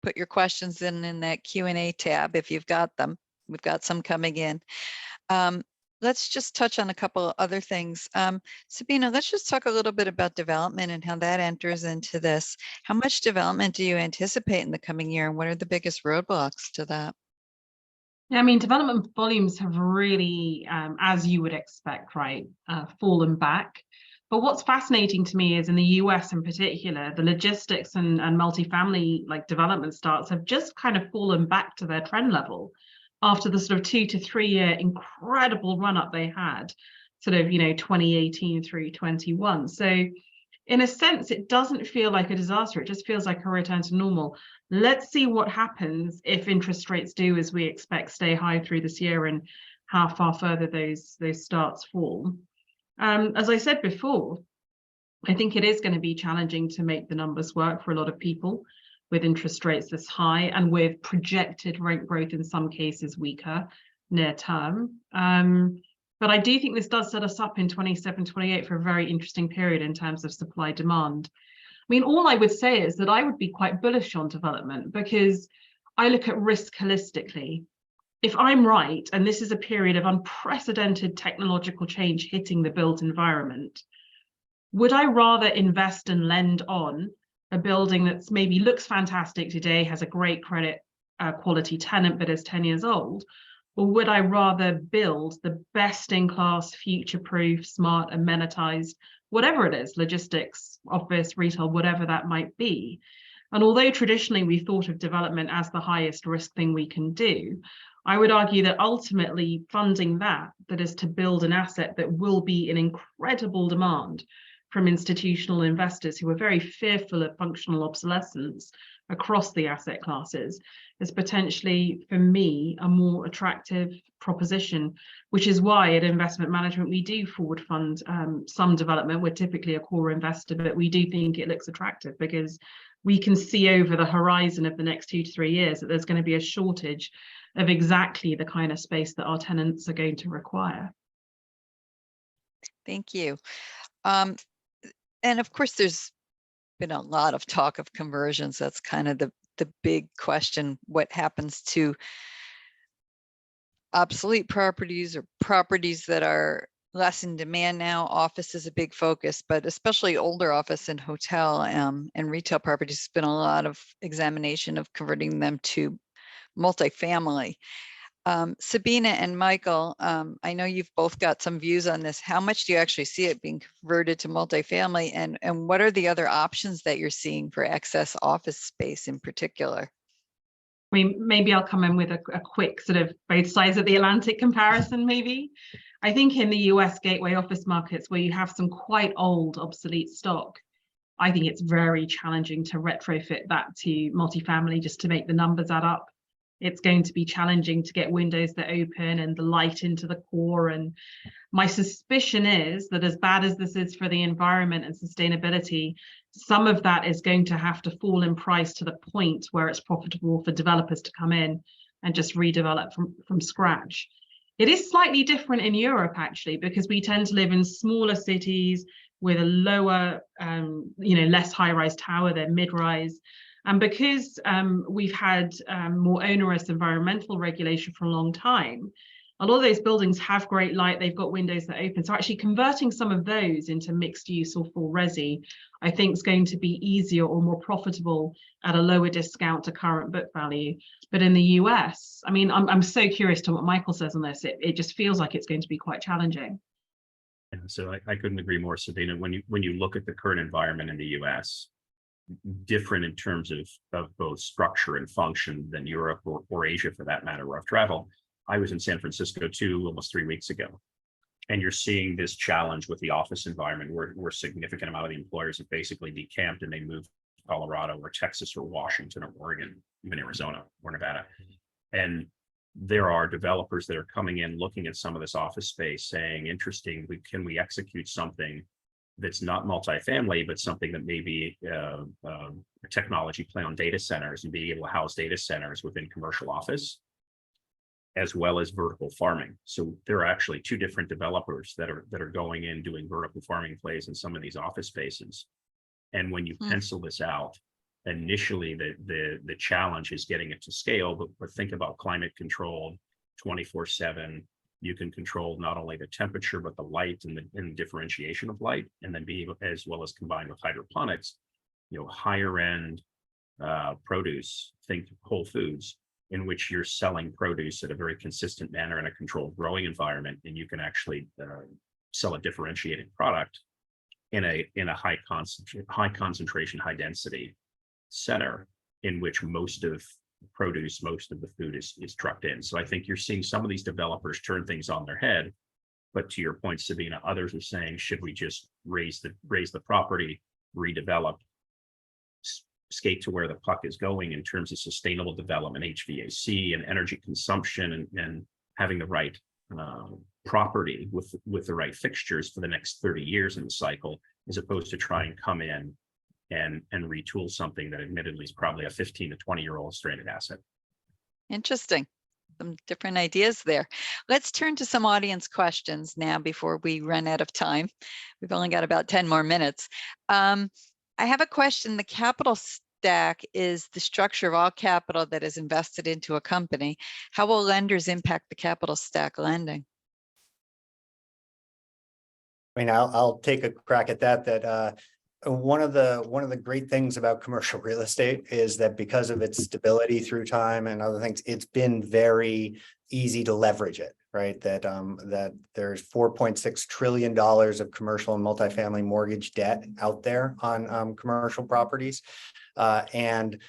[SPEAKER 1] put your questions in that Q&A tab if you've got them. We've got some coming in. Let's just touch on a couple of other things. Sabina, let's just talk a little bit about development and how that enters into this. How much development do you anticipate in the coming year, and what are the biggest roadblocks to that?
[SPEAKER 3] Yeah, I mean, development volumes have really, as you would expect, right, fallen back. But what's fascinating to me is in the US in particular, the logistics and multifamily like development starts have just kind of fallen back to their trend level after the sort of 2 to 3 year incredible run up they had, sort of, 2018 through 21. So in a sense, it doesn't feel like a disaster. It just feels like a return to normal. Let's see what happens if interest rates do, as we expect, stay high through this year, and how far further those starts fall. As I said before, I think it is going to be challenging to make the numbers work for a lot of people with interest rates this high and with projected rent growth in some cases weaker near term. But I do think this does set us up in 27, 28 for a very interesting period in terms of supply demand. I mean, all I would say is that I would be quite bullish on development because I look at risk holistically. If I'm right, and this is a period of unprecedented technological change hitting the built environment, would I rather invest and lend on a building that's maybe looks fantastic today, has a great credit quality tenant, but is 10 years old? Or would I rather build the best in class, future-proof, smart, amenitized, whatever it is, logistics, office, retail, whatever that might be? And although traditionally we thought of development as the highest risk thing we can do, I would argue that ultimately funding that is to build an asset that will be in incredible demand from institutional investors who are very fearful of functional obsolescence across the asset classes, is potentially, for me, a more attractive proposition, which is why at investment management we do forward fund some development. We're typically a core investor, but we do think it looks attractive because we can see over the horizon of the next 2 to 3 years that there's going to be a shortage of exactly the kind of space that our tenants are going to require.
[SPEAKER 1] Thank you. And of course, there's been a lot of talk of conversions. That's kind of the big question. What happens to obsolete properties or properties that are less in demand now? Office is a big focus, but especially older office and hotel and retail properties. There's been a lot of examination of converting them to multifamily. Sabina and Michael, I know you've both got some views on this. How much do you actually see it being converted to multifamily, and what are the other options that you're seeing for excess office space in particular?
[SPEAKER 3] I mean, maybe I'll come in with a quick sort of both sides of the Atlantic comparison, maybe. I think in the US gateway office markets where you have some quite old obsolete stock, I think it's very challenging to retrofit that to multifamily just to make the numbers add up. It's going to be challenging to get windows that open and the light into the core. And my suspicion is that as bad as this is for the environment and sustainability, some of that is going to have to fall in price to the point where it's profitable for developers to come in and just redevelop from scratch. It is slightly different in Europe, actually, because we tend to live in smaller cities with a lower, less high-rise tower, they're mid-rise. And because we've had more onerous environmental regulation for a long time, a lot of those buildings have great light, they've got windows that open. So actually converting some of those into mixed use or full resi, I think is going to be easier or more profitable at a lower discount to current book value. But in the US, I mean, I'm so curious to what Michael says on this. It just feels like it's going to be quite challenging.
[SPEAKER 2] Yeah, so I couldn't agree more, Sabina. When you look at the current environment in the US, different in terms of both structure and function than Europe or Asia for that matter, where I've traveled. I was in San Francisco too, almost 3 weeks ago. And you're seeing this challenge with the office environment where a significant amount of the employers have basically decamped and they moved to Colorado or Texas or Washington or Oregon, even Arizona or Nevada. And there are developers that are coming in looking at some of this office space saying, interesting, can we execute something that's not multifamily, but something that may be a technology play on data centers and being able to house data centers within commercial office, as well as vertical farming. So there are actually two different developers that are going in doing vertical farming plays in some of these office spaces. And when you pencil this out, initially the challenge is getting it to scale, but think about climate controlled 24/7. You can control not only the temperature, but the light and the differentiation of light, and then be able, as well as combined with hydroponics, higher end produce, think Whole Foods, in which you're selling produce at a very consistent manner in a controlled growing environment, and you can actually sell a differentiated product in a high concentration, high density center in which most of produce, most of the food is trucked in. So I think you're seeing some of these developers turn things on their head. But to your point, Sabina, others are saying, should we just raise the property, redevelop, skate to where the puck is going in terms of sustainable development, HVAC and energy consumption, and having the right property with the right fixtures for the next 30 years in the cycle, as opposed to try and come in and retool something that admittedly is probably a 15 to 20-year-old stranded asset.
[SPEAKER 1] Interesting. Some different ideas there. Let's turn to some audience questions now before we run out of time. We've only got about 10 more minutes. I have a question. The capital stack is the structure of all capital that is invested into a company. How will lenders impact the capital stack lending?
[SPEAKER 4] I mean, I'll take a crack at that. One of the great things about commercial real estate is that because of its stability through time and other things, it's been very easy to leverage it, right? That there's $4.6 trillion of commercial and multifamily mortgage debt out there on commercial properties, and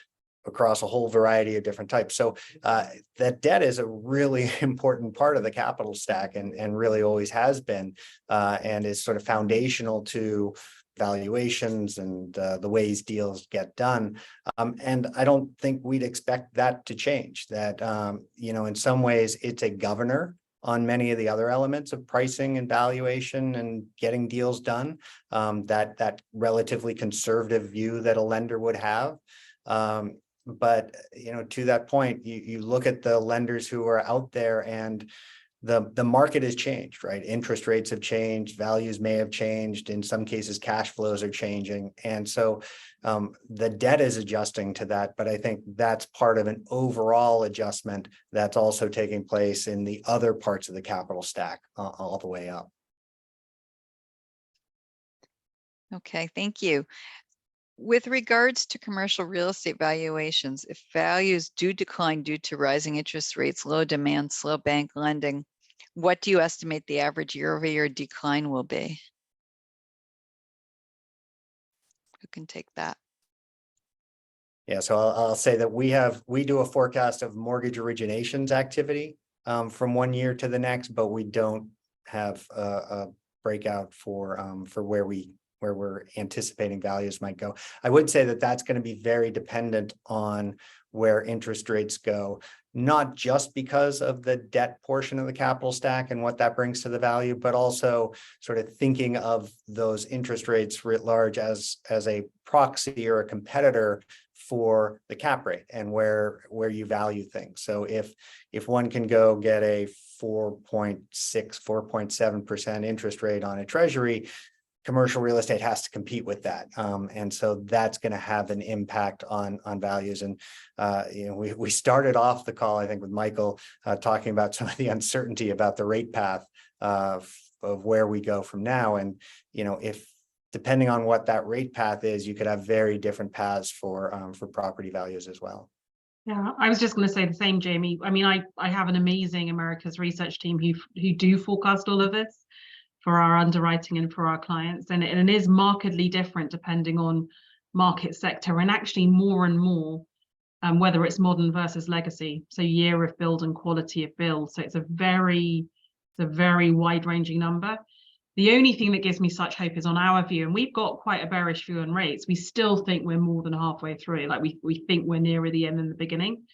[SPEAKER 4] across a whole variety of different types. So that debt is a really important part of the capital stack, and really always has been, and is sort of foundational to valuations and the ways deals get done. And I don't think we'd expect that to change. That, in some ways it's a governor on many of the other elements of pricing and valuation and getting deals done, that relatively conservative view that a lender would have. But, to that point, you look at the lenders who are out there, and the market has changed, right? Interest rates have changed, values may have changed. In some cases, cash flows are changing. And so the debt is adjusting to that. But I think that's part of an overall adjustment that's also taking place in the other parts of the capital stack all the way up.
[SPEAKER 1] Okay, thank you. With regards to commercial real estate valuations, if values do decline due to rising interest rates, low demand, slow bank lending, what do you estimate the average year-over-year decline will be? Who can take that?
[SPEAKER 4] Yeah, so I'll say that we do a forecast of mortgage originations activity from one year to the next, but we don't have a breakout for where we're anticipating values might go. I would say that that's going to be very dependent on where interest rates go, not just because of the debt portion of the capital stack and what that brings to the value, but also sort of thinking of those interest rates writ large as a proxy or a competitor for the cap rate and where you value things. So if one can go get a 4.6, 4.7% interest rate on a treasury, commercial real estate has to compete with that. And so that's going to have an impact on values. And, we started off the call, I think, with Michael talking about some of the uncertainty about the rate path of where we go from now. And, if depending on what that rate path is, you could have very different paths for property values as well.
[SPEAKER 3] Yeah, I was just going to say the same, Jamie. I mean, I have an amazing America's research team who do forecast all of this for our underwriting and for our clients, and it is markedly different depending on market sector, and actually more and more, whether it's modern versus legacy, so year of build and quality of build. So it's a very wide-ranging number. The only thing that gives me such hope is on our view, and we've got quite a bearish view on rates. We still think we're more than halfway through. Like we think we're nearer the end than the beginning.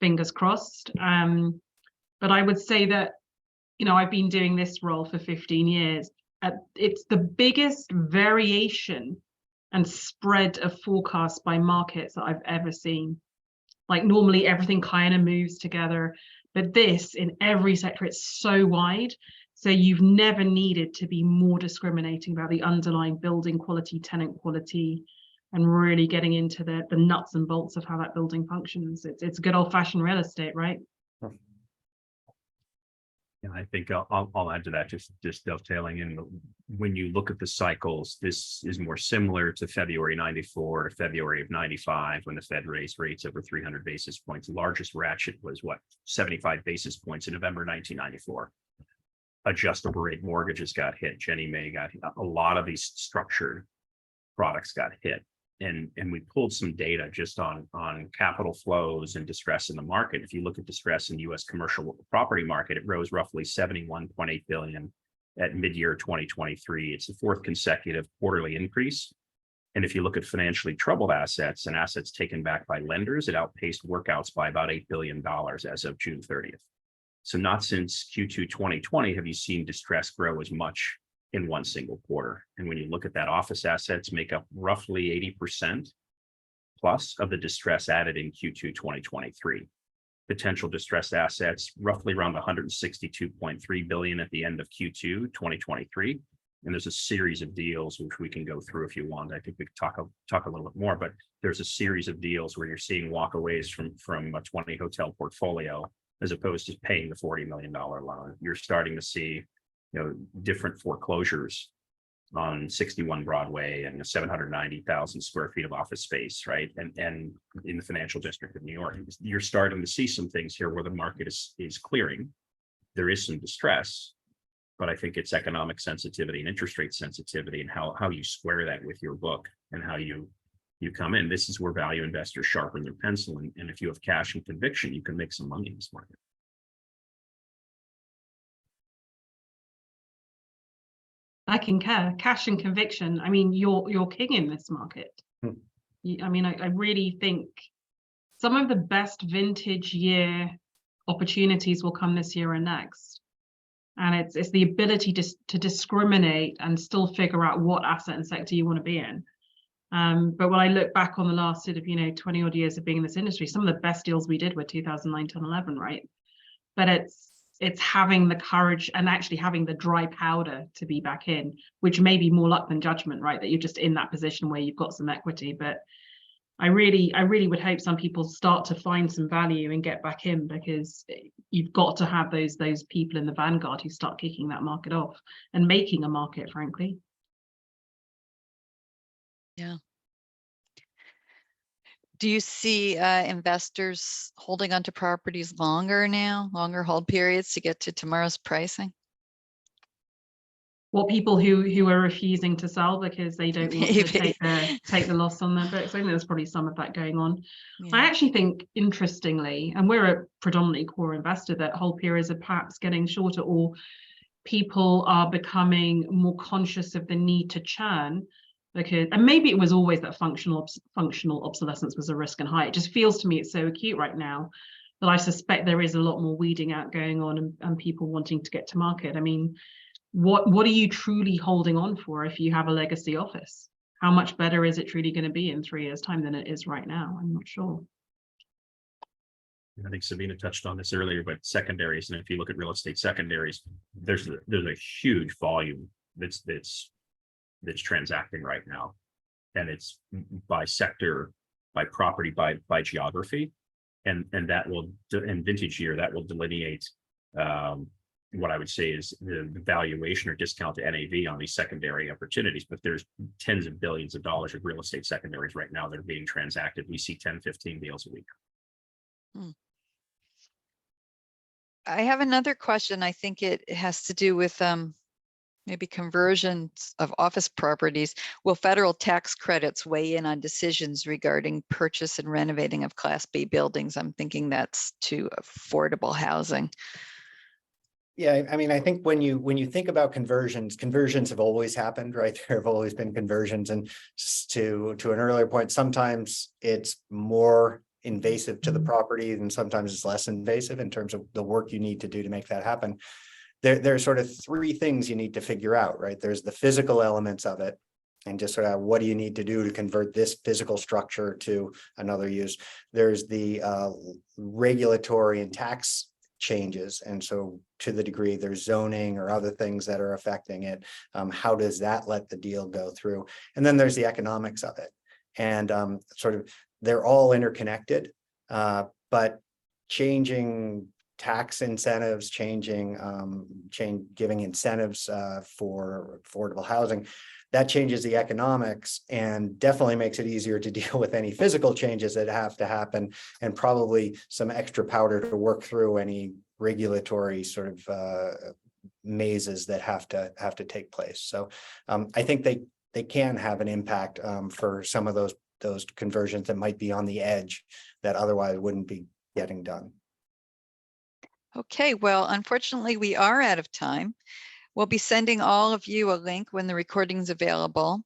[SPEAKER 3] Fingers crossed. But I would say that, I've been doing this role for 15 years. It's the biggest variation and spread of forecasts by markets that I've ever seen. Like normally everything kind of moves together, but this in every sector, it's so wide. So you've never needed to be more discriminating about the underlying building quality, tenant quality, and really getting into the nuts and bolts of how that building functions. It's good old-fashioned real estate, right?
[SPEAKER 2] Yeah, I think I'll add to that, just dovetailing in. When you look at the cycles, this is more similar to February 94 to February of 95, when the Fed raised rates over 300 basis points. The largest ratchet was what, 75 basis points in November 1994. Adjustable rate mortgages got hit. Ginnie Mae got hit. A lot of these structured products got hit. And we pulled some data just on capital flows and distress in the market. If you look at distress in the U.S. commercial property market, it rose roughly 71.8 billion at mid-year 2023. It's the fourth consecutive quarterly increase. And if you look at financially troubled assets and assets taken back by lenders, it outpaced workouts by about $8 billion as of June 30th. So not since Q2 2020 have you seen distress grow as much in one single quarter. And when you look at that, office assets make up roughly 80% plus of the distress added in Q2 2023. Potential distressed assets roughly around 162.3 billion at the end of Q2 2023. And there's a series of deals which we can go through if you want. I think we could talk a little bit more, but there's a series of deals where you're seeing walkaways from a 20 hotel portfolio as opposed to paying the $40 million loan. You're starting to see different foreclosures on 61 Broadway and 790,000 square feet of office space, right? And in the financial district of New York, you're starting to see some things here where the market is clearing. There is some distress, but I think it's economic sensitivity and interest rate sensitivity and how you square that with your book and how you come in. This is where value investors sharpen their pencil. And if you have cash and conviction, you can make some money in this market.
[SPEAKER 3] I concur. Cash and conviction. I mean, you're king in this market. I mean, I really think some of the best vintage year opportunities will come this year and next. And it's the ability to discriminate and still figure out what asset and sector you want to be in. But when I look back on the last sort of 20 odd years of being in this industry, some of the best deals we did were 2009 to 11, right? But it's having the courage and actually having the dry powder to be back in, which may be more luck than judgment, right? That you're just in that position where you've got some equity. But I really would hope some people start to find some value and get back in, because you've got to have those people in the vanguard who start kicking that market off and making a market, frankly.
[SPEAKER 1] Yeah. Do you see investors holding onto properties longer hold periods to get to tomorrow's pricing?
[SPEAKER 3] Well, people who are refusing to sell because they don't want to take the loss on their books. I think there's probably some of that going on. Yeah. I actually think, interestingly, and we're a predominantly core investor, that hold periods are perhaps getting shorter, or people are becoming more conscious of the need to churn. Because, and maybe it was always that functional obsolescence was a risk and high. It just feels to me it's so acute right now that I suspect there is a lot more weeding out going on and people wanting to get to market. I mean, what are you truly holding on for if you have a legacy office? How much better is it truly going to be in 3 years' time than it is right now? I'm not sure.
[SPEAKER 2] I think Sabina touched on this earlier, but secondaries, and if you look at real estate secondaries, there's a huge volume that's transacting right now, and it's by sector, by property, by geography, and that will, in vintage year, that will delineate what I would say is the valuation or discount to NAV on these secondary opportunities. But there's tens of billions of dollars of real estate secondaries right now that are being transacted. We see 10-15 deals a week.
[SPEAKER 1] I have another question. I think it has to do with maybe conversions of office properties. Will federal tax credits weigh in on decisions regarding purchase and renovating of Class B buildings? I'm thinking that's to affordable housing.
[SPEAKER 4] Yeah, I mean, I think when you think about conversions have always happened, right? There have always been conversions, and just to an earlier point, sometimes it's more invasive to the property and sometimes it's less invasive in terms of the work you need to do to make that happen. There's sort of 3 things you need to figure out, right? There's the physical elements of it, and just sort of what do you need to do to convert this physical structure to another use. There's the regulatory and tax changes, and so to the degree there's zoning or other things that are affecting it, how does that let the deal go through? And then there's the economics of it. and sort of they're all interconnected, but changing tax incentives, giving incentives for affordable housing, that changes the economics and definitely makes it easier to deal with any physical changes that have to happen, and probably some extra powder to work through any regulatory sort of mazes that have to take place. So I think they can have an impact for some of those conversions that might be on the edge that otherwise wouldn't be getting done.
[SPEAKER 1] Okay, well, unfortunately, we are out of time. We'll be sending all of you a link when the recording's available.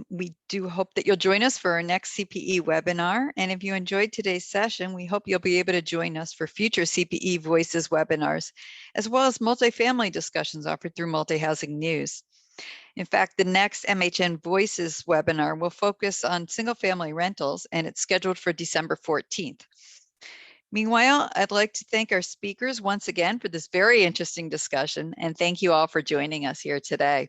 [SPEAKER 1] We do hope that you'll join us for our next CPE webinar. And if you enjoyed today's session, we hope you'll be able to join us for future CPE Voices webinars, as well as multifamily discussions offered through Multi-Housing News. In fact, the next MHN Voices webinar will focus on single-family rentals, and it's scheduled for December 14th. Meanwhile, I'd like to thank our speakers once again for this very interesting discussion, and thank you all for joining us here today.